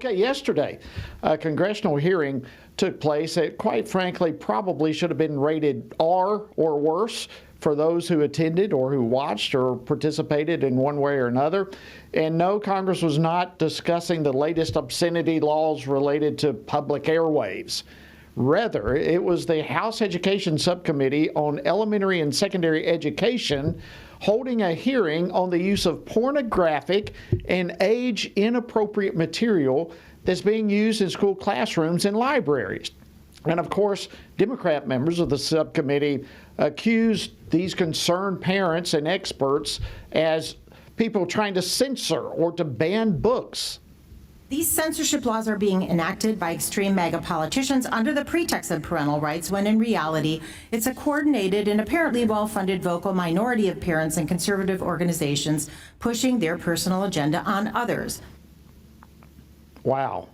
Okay, yesterday, a congressional hearing took place that, quite frankly, probably should have been rated R or worse for those who attended or who watched or participated in one way or another. And no, Congress was not discussing the latest obscenity laws related to public airwaves. Rather, it was the House Education Subcommittee on Elementary and Secondary Education holding a hearing on the use of pornographic and age-inappropriate material that's being used in school classrooms and libraries. And of course, Democrat members of the subcommittee accused these concerned parents and experts as people trying to censor or to ban books. These censorship laws are being enacted by extreme MAGA politicians under the pretext of parental rights, when in reality, it's a coordinated and apparently well-funded vocal minority of parents and conservative organizations pushing their personal agenda on others. Wow.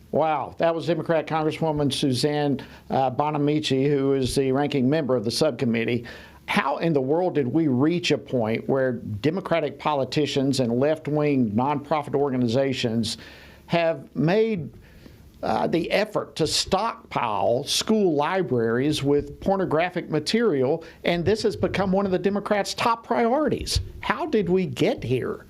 Wow. That was Democrat Congresswoman Suzanne Bonamici, who is the ranking member of the subcommittee. How in the world did we reach a point where Democratic politicians and left-wing nonprofit organizations have made the effort to stockpile school libraries with pornographic material, and this has become one of the Democrats' top priorities? How did we get here?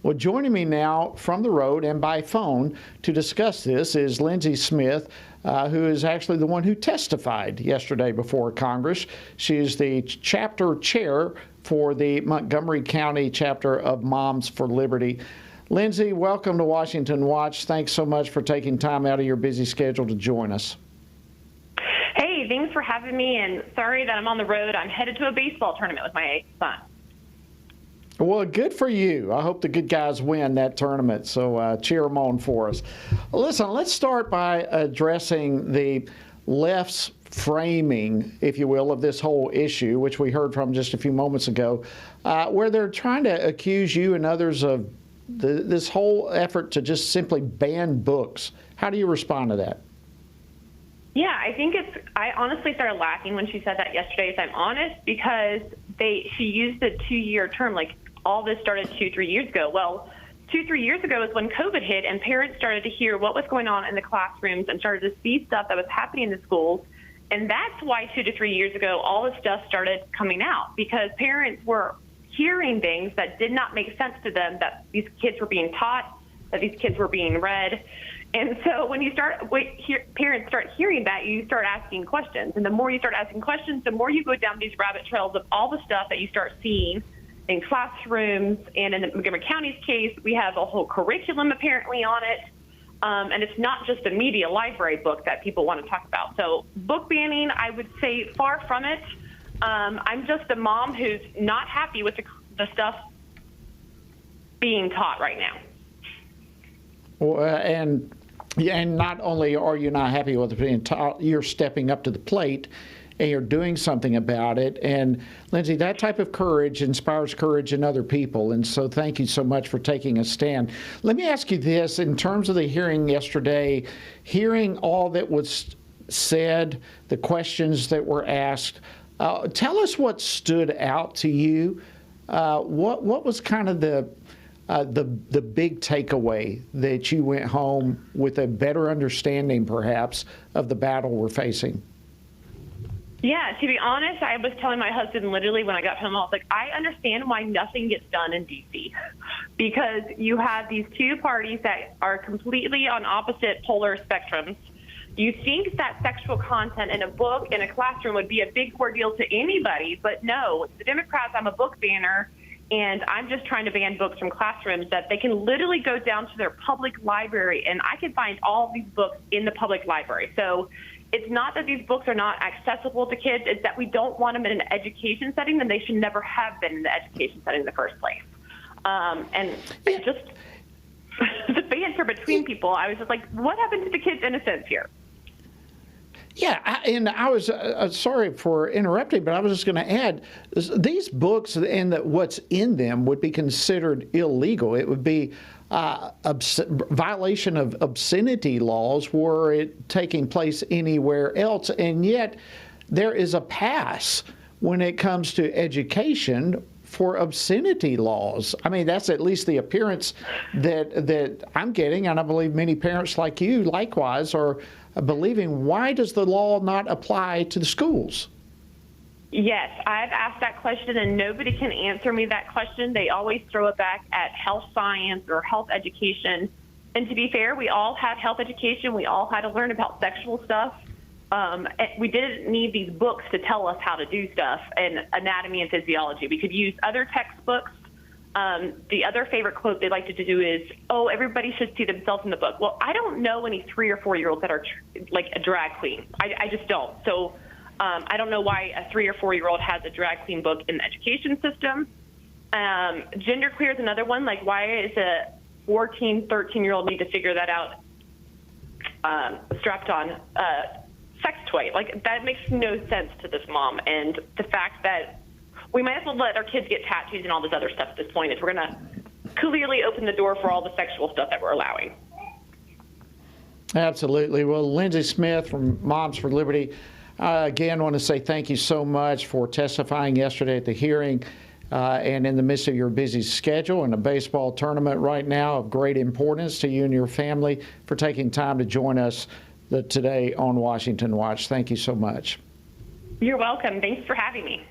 Well, joining me now from the road and by phone to discuss this is Lindsey Smith, who is actually the one who testified yesterday before Congress. She is the chapter chair for the Montgomery County chapter of Moms for Liberty. Lindsey, welcome to Washington Watch. Thanks so much for taking time out of your busy schedule to join us. Hey, thanks for having me, and sorry that I'm on the road. I'm headed to a baseball tournament with my son. Well, good for you. I hope the good guys win that tournament, so cheer them on for us. Listen, let's start by addressing the left's framing, if you will, of this whole issue, which we heard from just a few moments ago, where they're trying to accuse you and others of this whole effort to just simply ban books. How do you respond to that? Yeah, I honestly started laughing when she said that yesterday, if I'm honest, because she used a 2-year term, like all this started 2-3 years ago. Well, 2-3 years ago is when COVID hit and parents started to hear what was going on in the classrooms and started to see stuff that was happening in the schools. And that's why 2 to 3 years ago, all this stuff started coming out, because parents were hearing things that did not make sense to them, that these kids were being taught, that these kids were being read. And so when parents start hearing that, you start asking questions. And the more you start asking questions, the more you go down these rabbit trails of all the stuff that you start seeing in classrooms. And in the Montgomery County's case, we have a whole curriculum apparently on it. And it's not just a media library book that people want to talk about. So book banning, I would say far from it. I'm just a mom who's not happy with the stuff being taught right now. Well, and not only are you not happy with it being taught, you're stepping up to the plate and you're doing something about it. And Lindsey, that type of courage inspires courage in other people. And so thank you so much for taking a stand. Let me ask you this, in terms of the hearing yesterday, hearing all that was said, the questions that were asked, tell us what stood out to you. What was kind of the big takeaway that you went home with a better understanding, perhaps, of the battle we're facing? Yeah, to be honest, I was telling my husband literally when I got home, I was like, I understand why nothing gets done in D.C. because you have these two parties that are completely on opposite polar spectrums. You think that sexual content in a book in a classroom would be a big ordeal to anybody, but no, the Democrats, I'm a book banner, and I'm just trying to ban books from classrooms that they can literally go down to their public library, and I can find all these books in the public library. So it's not that these books are not accessible to kids, it's that we don't want them in an education setting, and they should never have been in the education setting in the first place. And just the banter between people, I was just like, what happened to the kids' innocence here? Yeah, and I was sorry for interrupting, but I was just going to add, these books and what's in them would be considered illegal. It would be violation of obscenity laws were it taking place anywhere else. And yet there is a pass when it comes to education for obscenity laws. I mean, that's at least the appearance that I'm getting, and I believe many parents like you likewise are believing. Why does the law not apply to the schools? Yes, I've asked that question, and nobody can answer me that question. They always throw it back at health science or health education. And to be fair, we all had health education. We all had to learn about sexual stuff. We didn't need these books to tell us how to do stuff and anatomy and physiology. We could use other textbooks. The other favorite quote they like to do is, "Oh, everybody should see themselves in the book." Well, I don't know any 3 or 4-year-olds that are like a drag queen. I just don't. So I don't know why a 3 or 4-year-old has a drag queen book in the education system. Genderqueer is another one. Like, why is a 14, 13-year-old need to figure that out strapped on sex toy? Like, that makes no sense to this mom. And the fact that we might as well let our kids get tattoos and all this other stuff at this point is we're going to clearly open the door for all the sexual stuff that we're allowing. Absolutely. Well, Lindsey Smith from Moms for Liberty, again, want to say thank you so much for testifying yesterday at the hearing and in the midst of your busy schedule and a baseball tournament right now of great importance to you and your family, for taking time to join us today on Washington Watch. Thank you so much. You're welcome. Thanks for having me.